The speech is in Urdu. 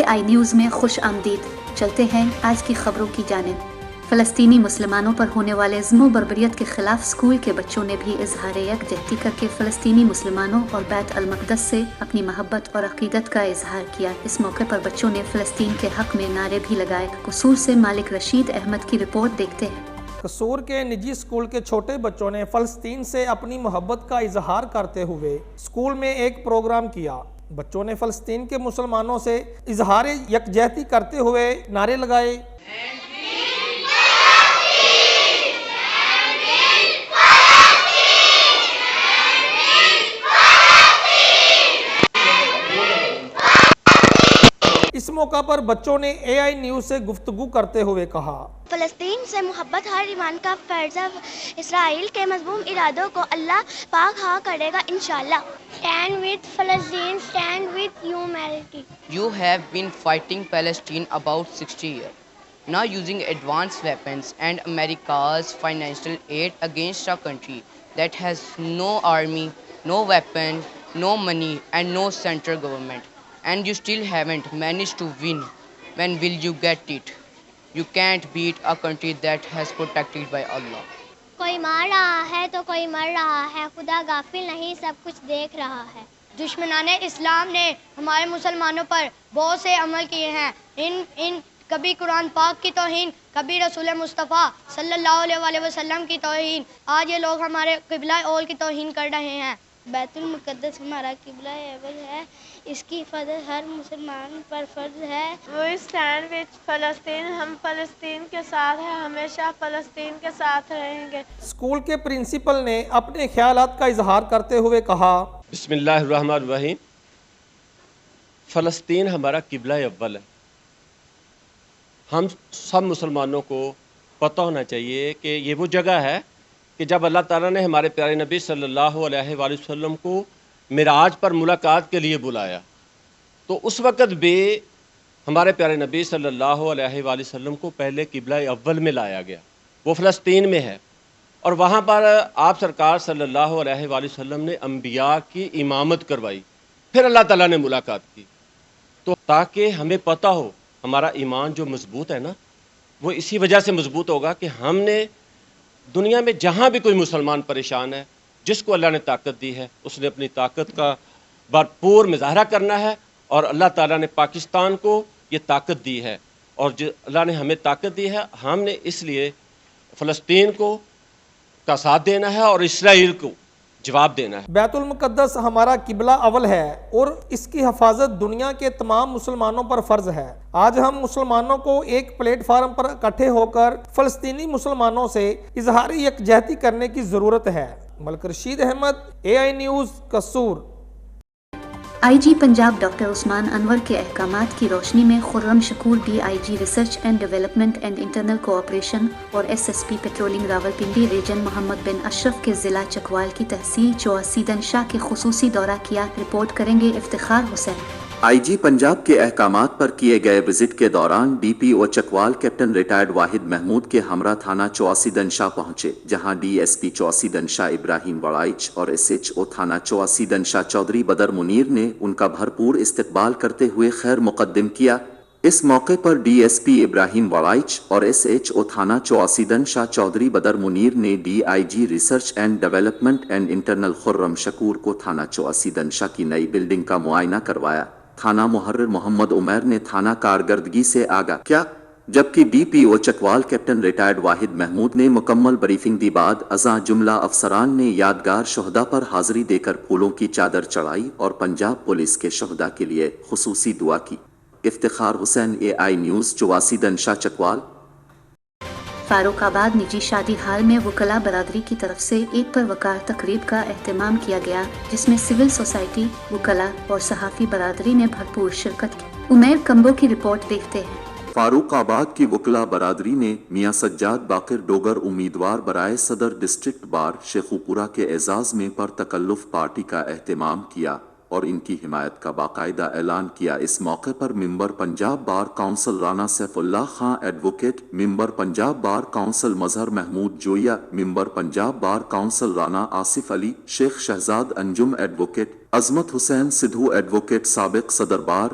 AI نیوز میں خوش آمدید. چلتے ہیں آج کی خبروں کی جانب. فلسطینی مسلمانوں پر ہونے والے ظلم و بربریت کے خلاف اسکول کے بچوں نے بھی اظہار یکجہتی کر کے فلسطینی مسلمانوں اور بیت المقدس سے اپنی محبت اور عقیدت کا اظہار کیا. اس موقع پر بچوں نے فلسطین کے حق میں نعرے بھی لگائے. قصور سے مالک رشید احمد کی رپورٹ دیکھتے ہیں. قصور کے نجی اسکول کے چھوٹے بچوں نے فلسطین سے اپنی محبت کا اظہار کرتے ہوئے اسکول میں ایک پروگرام کیا. بچوں نے فلسطین کے مسلمانوں سے اظہار یکجہتی کرتے ہوئے نعرے لگائے. اس موقع پر بچوں نے AI نیوز سے گفتگو کرتے ہوئے کہا، فلسطین سے محبت ہر ایمان کا فرض ہے. اسرائیل کے مذموم ارادوں کو اللہ پاک ہاں کرے گا انشاءاللہ. Stand with Palestine, stand with humanity. You have been fighting Palestine about 60 years. Now using advanced weapons and America's financial aid against a country that has no army, no weapon, no money and no central government. And you still haven't managed to win. When will you get it? You can't beat a country that has protected by Allah. کوئی مار رہا ہے تو کوئی مر رہا ہے. خدا غافل نہیں، سب کچھ دیکھ رہا ہے. دشمنان اسلام نے ہمارے مسلمانوں پر بہت سے عمل کیے ہیں. ان کبھی قرآن پاک کی توہین، کبھی رسول مصطفیٰ صلی اللہ علیہ وسلم کی توہین. آج یہ لوگ ہمارے قبلہ اول کی توہین کر رہے ہیں. بیت المقدس ہمارا قبلہ اول ہے، اس کی حفاظت ہر مسلمان پر فرض ہے. We stand with Palestine. ہم فلسطین کے ساتھ ہیں، ہمیشہ فلسطین کے ساتھ رہیں گے. اسکول کے پرنسپل نے اپنے خیالات کا اظہار کرتے ہوئے کہا، بسم اللہ الرحمن الرحیم. فلسطین ہمارا قبلہ اول ہے. ہم سب مسلمانوں کو پتہ ہونا چاہیے کہ یہ وہ جگہ ہے کہ جب اللہ تعالیٰ نے ہمارے پیارے نبی صلی اللہ علیہ وآلہ وسلم کو معراج پر ملاقات کے لیے بلایا، تو اس وقت بھی ہمارے پیارے نبی صلی اللہ علیہ وآلہ وسلم کو پہلے قبلہ اول میں لایا گیا. وہ فلسطین میں ہے، اور وہاں پر آپ سرکار صلی اللہ علیہ وآلہ وسلم نے انبیاء کی امامت کروائی. پھر اللہ تعالیٰ نے ملاقات کی. تو تاکہ ہمیں پتہ ہو ہمارا ایمان جو مضبوط ہے نا، وہ اسی وجہ سے مضبوط ہوگا کہ ہم نے دنیا میں جہاں بھی کوئی مسلمان پریشان ہے، جس کو اللہ نے طاقت دی ہے، اس نے اپنی طاقت کا بھرپور مظاہرہ کرنا ہے. اور اللہ تعالیٰ نے پاکستان کو یہ طاقت دی ہے، اور جو اللہ نے ہمیں طاقت دی ہے، ہم نے اس لیے فلسطین کو کا ساتھ دینا ہے اور اسرائیل کو جواب دینا ہے. بیت المقدس ہمارا قبلہ اول ہے اور اس کی حفاظت دنیا کے تمام مسلمانوں پر فرض ہے. آج ہم مسلمانوں کو ایک پلیٹ فارم پر اکٹھے ہو کر فلسطینی مسلمانوں سے اظہار یکجہتی کرنے کی ضرورت ہے. ملک رشید احمد، AI نیوز، قصور. IG پنجاب ڈاکٹر عثمان انور کے احکامات کی روشنی میں خرم شکور DIG research and development and internal cooperation اور SSP پیٹرولنگ راولپنڈی ریجن محمد بن اشرف کے ضلع چکوال کی تحصیل چواسیدن شاہ کے خصوصی دورہ کیا. رپورٹ کریں گے افتخار حسین. IG پنجاب کے احکامات پر کیے گئے وزٹ کے دوران DPO چکوال کیپٹن ریٹائرڈ واحد محمود کے ہمراہ تھانہ چواسیدن شاہ پہنچے، جہاں DSP چواسیدن شاہ ابراہیم وڑائچ اور SHO تھانہ چواسیدن شاہ چودھری بدر منیر نے ان کا بھرپور استقبال کرتے ہوئے خیر مقدم کیا. اس موقع پر DSP ابراہیم وڑائچ اور SHO تھانہ چواسیدن شاہ چودھری بدر منیر نے DIG research and development and internal Khurram Shakoor کو تھانہ چواسیدن شاہ کی نئی بلڈنگ کا معائنہ کروایا. تھانہ محرر محمد عمیر نے تھانہ کارکردگی سے آگاہ کیا، جبکہ DPO چکوال کیپٹن ریٹائرڈ واحد محمود نے مکمل بریفنگ دی. بعد ازاں جملہ افسران نے یادگار شہداء پر حاضری دے کر پھولوں کی چادر چڑھائی اور پنجاب پولیس کے شہداء کے لیے خصوصی دعا کی. افتخار حسین، AI نیوز، چواسیدن شاہ چکوال. فاروق آباد نجی شادی ہال میں وکلاء برادری کی طرف سے عید پر وقار تقریب کا اہتمام کیا گیا، جس میں سول سوسائٹی، وکلاء اور صحافی برادری نے بھرپور شرکت کی. عمیر کمبو کی رپورٹ دیکھتے ہیں. فاروق آباد کی وکلاء برادری نے میاں سجاد باقر ڈوگر امیدوار برائے صدر ڈسٹرکٹ بار شیخوپورہ کے اعزاز میں پر تکلف پارٹی کا اہتمام کیا اور ان کی حمایت کا باقاعدہ اعلان کیا. اس موقع پر member Punjab bar council Rana Saifullah Khan advocate, member Punjab bar council Mazhar Mahmood Joya, member Punjab bar council Rana Asif Ali, Sheikh Shehzad انجم ایڈوکیٹ، عظمت حسین سدھو ایڈوکیٹ، سابق صدر بار